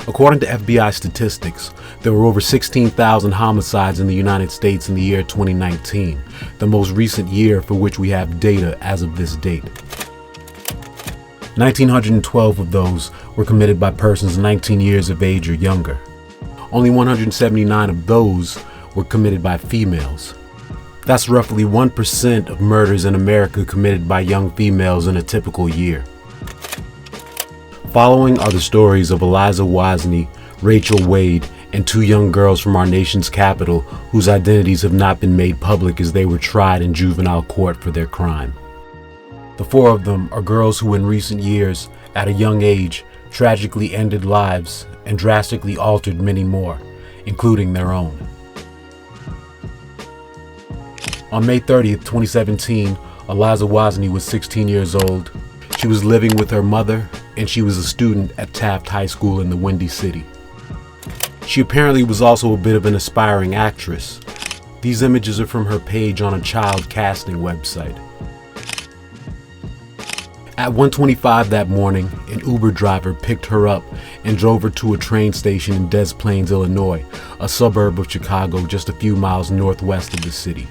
According to FBI statistics, there were over 16,000 homicides in the United States in the year 2019, the most recent year for which we have data as of this date. 1,912 of those were committed by persons 19 years of age or younger. Only 179 of those were committed by females. That's roughly 1% of murders in America committed by young females in a typical year. Following are the stories of Eliza Wozny, Rachel Wade, and two young girls from our nation's capital whose identities have not been made public as they were tried in juvenile court for their crime. The four of them are girls who in recent years, at a young age, tragically ended lives and drastically altered many more, including their own. On May 30th, 2017, Eliza Wozny was 16 years old. She was living with her mother, and she was a student at Taft High School in the Windy City. She apparently was also a bit of an aspiring actress. These images are from her page on a child casting website. At 1:25 that morning, an Uber driver picked her up and drove her to a train station in Des Plaines, Illinois, a suburb of Chicago just a few miles northwest of the city.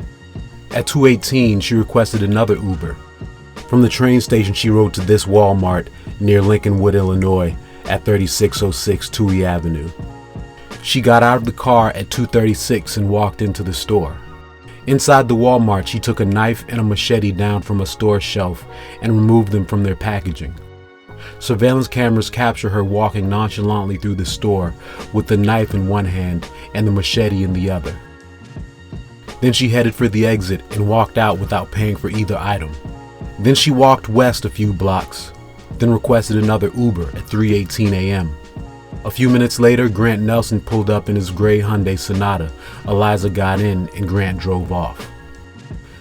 At 2:18, she requested another Uber. From the train station, she rode to this Walmart near Lincolnwood, Illinois, at 3606 Touhy Avenue. She got out of the car at 2:36 and walked into the store. Inside the Walmart, she took a knife and a machete down from a store shelf and removed them from their packaging. Surveillance cameras capture her walking nonchalantly through the store with the knife in one hand and the machete in the other. Then she headed for the exit and walked out without paying for either item. Then she walked west a few blocks, then requested another Uber at 3:18 a.m. A few minutes later, Grant Nelson pulled up in his gray Hyundai Sonata. Eliza got in and Grant drove off.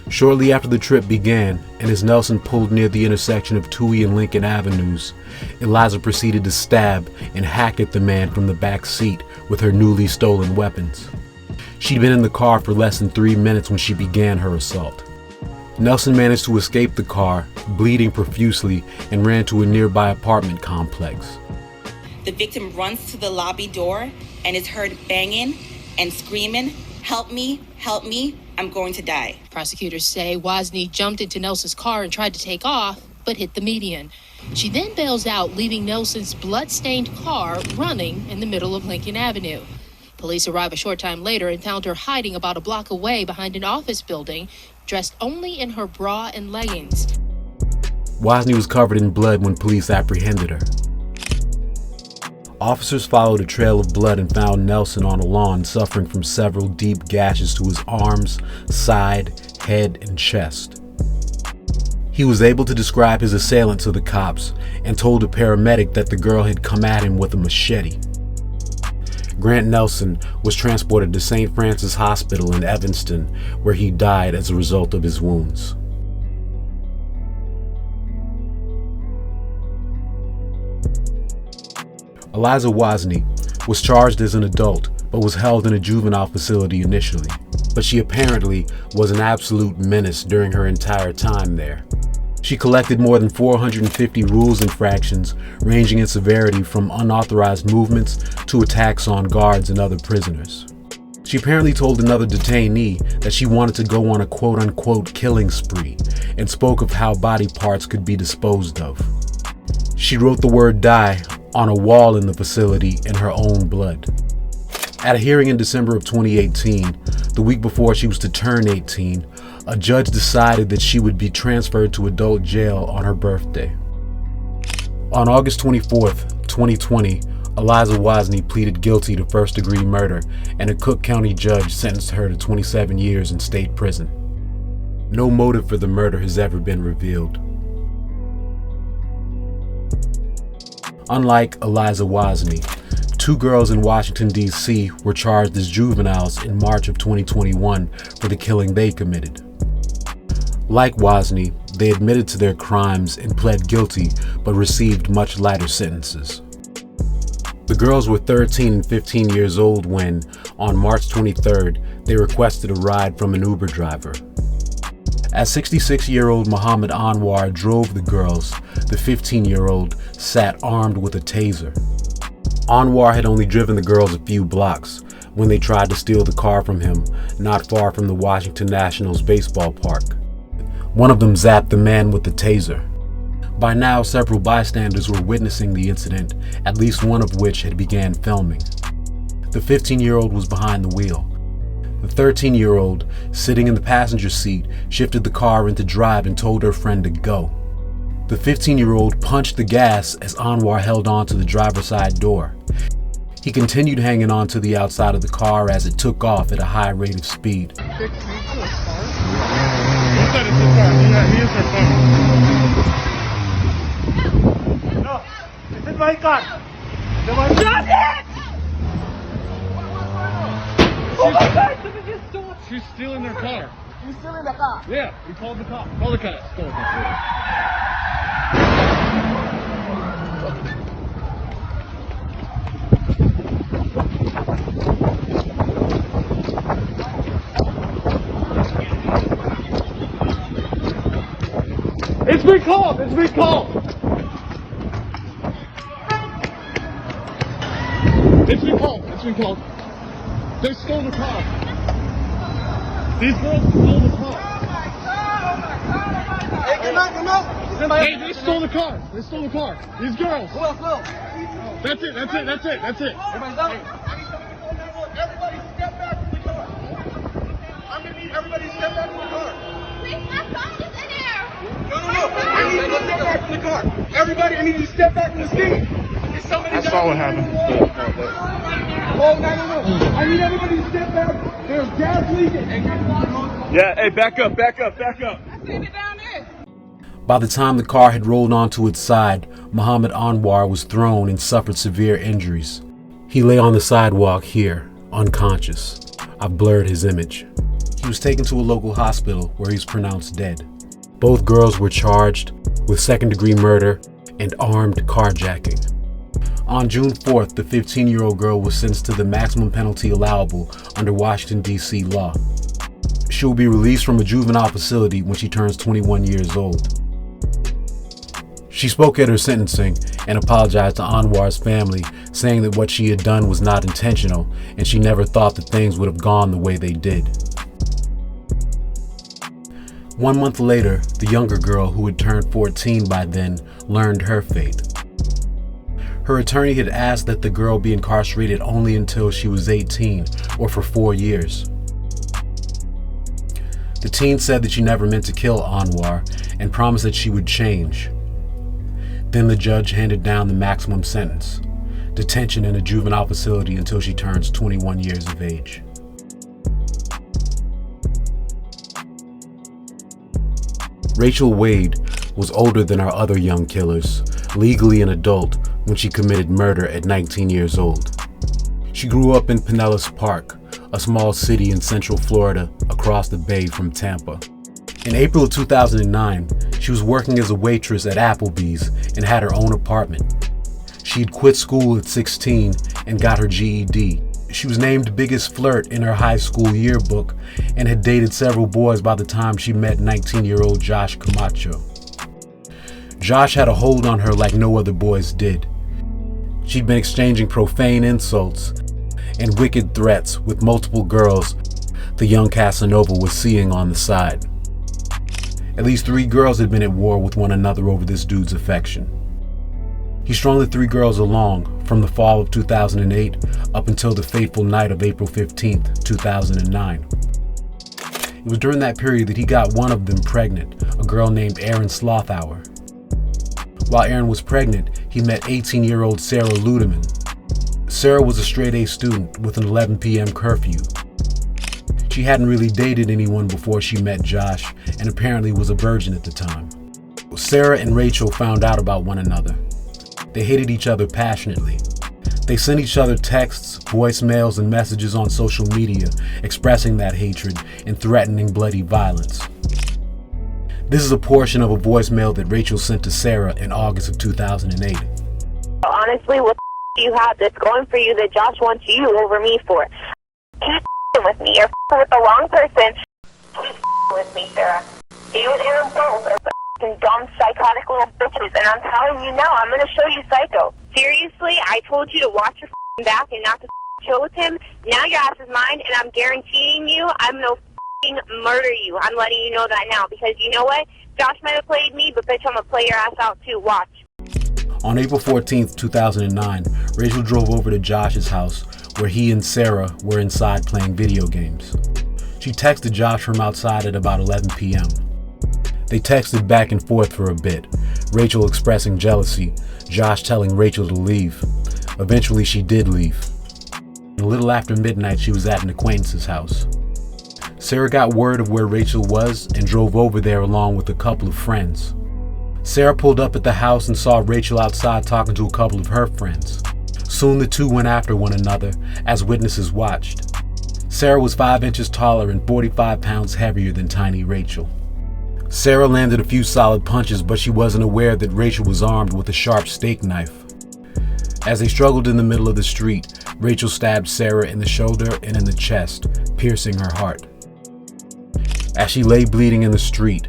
Shortly after the trip began, and as Nelson pulled near the intersection of Touhy and Lincoln Avenues, Eliza proceeded to stab and hack at the man from the back seat with her newly stolen weapons. She'd been in the car for less than 3 minutes when she began her assault. Nelson managed to escape the car, bleeding profusely, and ran to a nearby apartment complex. The victim runs to the lobby door and is heard banging and screaming, "Help me, help me, I'm going to die." Prosecutors say Wasni jumped into Nelson's car and tried to take off, but hit the median. She then bails out, leaving Nelson's blood-stained car running in the middle of Lincoln Avenue. Police arrive a short time later and found her hiding about a block away behind an office building, dressed only in her bra and leggings. Wasny was covered in blood when police apprehended her. Officers followed a trail of blood and found Nelson on a lawn suffering from several deep gashes to his arms, side, head, and chest. He was able to describe his assailant to the cops and told a paramedic that the girl had come at him with a machete. Grant Nelson was transported to St. Francis Hospital in Evanston, where he died as a result of his wounds. Eliza Wozny was charged as an adult, but was held in a juvenile facility initially. But she apparently was an absolute menace during her entire time there. She collected more than 450 rules infractions, ranging in severity from unauthorized movements to attacks on guards and other prisoners. She apparently told another detainee that she wanted to go on a quote-unquote killing spree and spoke of how body parts could be disposed of. She wrote the word "die" on a wall in the facility in her own blood. At a hearing in December of 2018, the week before she was to turn 18, a judge decided that she would be transferred to adult jail on her birthday. On August 24th, 2020, Eliza Wozny pleaded guilty to first-degree murder, and a Cook County judge sentenced her to 27 years in state prison. No motive for the murder has ever been revealed. Unlike Eliza Wozny, two girls in Washington, D.C. were charged as juveniles in March of 2021 for the killing they committed. Like Wasni, they admitted to their crimes and pled guilty, but received much lighter sentences. The girls were 13 and 15 years old when, on March 23rd, they requested a ride from an Uber driver. As 66-year-old Muhammad Anwar drove the girls, the 15-year-old sat armed with a taser. Anwar had only driven the girls a few blocks when they tried to steal the car from him not far from the Washington Nationals baseball park. One of them zapped the man with the taser. By now, several bystanders were witnessing the incident, at least one of which had began filming. The 15-year-old was behind the wheel. The 13-year-old, sitting in the passenger seat, shifted the car into drive and told her friend to go. The 15-year-old punched the gas as Anwar held on to the driver's side door. He continued hanging on to the outside of the car as it took off at a high rate of speed. No, this is my car. Shut it! Oh my God! Somebody just stole it. She's stealing their car. You're stealing the car. Yeah, we called the cop. Call the cops. Call the cops. It's been called. It's been called. It's been called. It's been called. They stole the car. These girls stole the car. Hey, come out. Hey, they stole the car. They stole the car. These girls. Who else? That's it. That's it. That's it. That's it. Everybody's out. Everybody step back from the car. I'm going to need everybody to step back from the car. No. I need you to step back from the car. Everybody, I need you to step back from the scene. I saw what happened. Oh, no. I need everybody to step back. There's gas leaking. Yeah, hey, back up. I seen it down there. By the time the car had rolled onto its side, Muhammad Anwar was thrown and suffered severe injuries. He lay on the sidewalk here, unconscious. I've blurred his image. He was taken to a local hospital where he was pronounced dead. Both girls were charged with second-degree murder and armed carjacking. On June 4th, the 15-year-old girl was sentenced to the maximum penalty allowable under Washington, D.C. law. She will be released from a juvenile facility when she turns 21 years old. She spoke at her sentencing and apologized to Anwar's family, saying that what she had done was not intentional and she never thought that things would have gone the way they did. 1 month later, the younger girl, who had turned 14 by then, learned her fate. Her attorney had asked that the girl be incarcerated only until she was 18, or for 4 years. The teen said that she never meant to kill Anwar and promised that she would change. Then the judge handed down the maximum sentence: detention in a juvenile facility until she turns 21 years of age. Rachel Wade was older than our other young killers, legally an adult when she committed murder at 19 years old. She grew up in Pinellas Park, a small city in central Florida across the bay from Tampa. In April of 2009, she was working as a waitress at Applebee's and had her own apartment. She had quit school at 16 and got her GED. She was named biggest flirt in her high school yearbook and had dated several boys by the time she met 19-year-old Josh Camacho. Josh had a hold on her like no other boys did. She'd been exchanging profane insults and wicked threats with multiple girls the young Casanova was seeing on the side. At least 3 girls had been at war with one another over this dude's affection. He strung the 3 girls along from the fall of 2008 up until the fateful night of April 15th, 2009. It was during that period that he got one of them pregnant, a girl named Erin Slothour. While Erin was pregnant, he met 18-year-old Sarah Ludeman. Sarah was a straight-A student with an 11 p.m. curfew. She hadn't really dated anyone before she met Josh and apparently was a virgin at the time. Sarah and Rachel found out about one another. They hated each other passionately. They sent each other texts, voicemails, and messages on social media expressing that hatred and threatening bloody violence. This is a portion of a voicemail that Rachel sent to Sarah in August of 2008. Honestly, what do you have that's going for you that Josh wants you over me for? You're with me. You're with the wrong person. With me, Sarah. You and Aaron both are dumb, psychotic little bitches, and I'm telling you now, I'm going to show you psycho. Seriously, I told you to watch your back and not to chill with him. Now your ass is mine, and I'm guaranteeing you I'm gonna murder you. I'm letting you know that now, because you know what? Josh might have played me, but bitch, I'm gonna play your ass out too. Watch. On April 14th, 2009, Rachel drove over to Josh's house, where he and Sarah were inside playing video games. She texted Josh from outside at about 11 p.m. They texted back and forth for a bit, Rachel expressing jealousy, Josh telling Rachel to leave. Eventually, she did leave. A little after midnight, she was at an acquaintance's house. Sarah got word of where Rachel was and drove over there along with a couple of friends. Sarah pulled up at the house and saw Rachel outside talking to a couple of her friends. Soon the two went after one another as witnesses watched. Sarah was 5 inches taller and 45 pounds heavier than tiny Rachel. Sarah landed a few solid punches, but she wasn't aware that Rachel was armed with a sharp steak knife. As they struggled in the middle of the street, Rachel stabbed Sarah in the shoulder and in the chest, piercing her heart. As she lay bleeding in the street,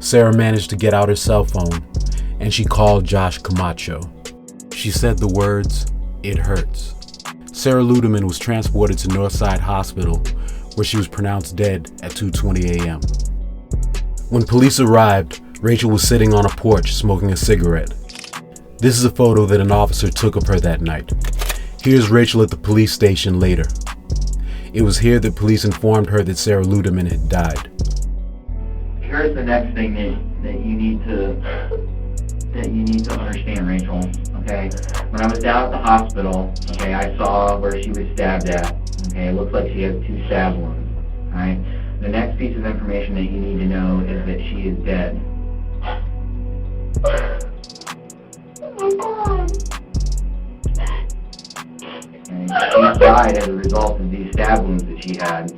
Sarah managed to get out her cell phone, and she called Josh Camacho. She said the words, "It hurts." Sarah Ludeman was transported to Northside Hospital, where she was pronounced dead at 2:20 a.m. When police arrived, Rachel was sitting on a porch smoking a cigarette. This is a photo that an officer took of her that night. Here's Rachel at the police station later. It was here that police informed her that Sarah Ludeman had died. Here's the next thing that you need to understand, Rachel. Okay, when I was down at the hospital, okay, I saw where she was stabbed at. Okay, it looks like she has 2 stab wounds. All right. The next piece of information that you need to know is that she is dead. Okay, she died as a result of these stab wounds that she had.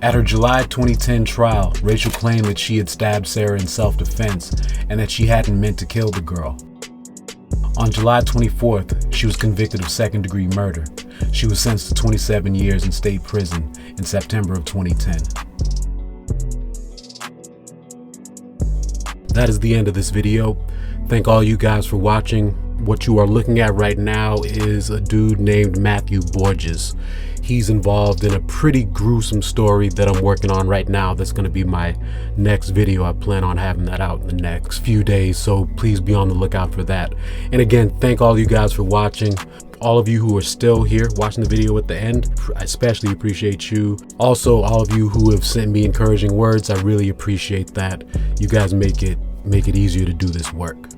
At her July 2010 trial, Rachel claimed that she had stabbed Sarah in self-defense and that she hadn't meant to kill the girl. On July 24th, she was convicted of second-degree murder. She was sentenced to 27 years in state prison in September of 2010. That is the end of this video. Thank all you guys for watching. What you are looking at right now is a dude named Matthew Borges. He's involved in a pretty gruesome story that I'm working on right now. That's going to be my next video. I plan on having that out in the next few days, so please be on the lookout for that. And again, thank all you guys for watching. All of you who are still here watching the video at the end, I especially appreciate you. Also, all of you who have sent me encouraging words, I really appreciate that. You guys make it easier to do this work.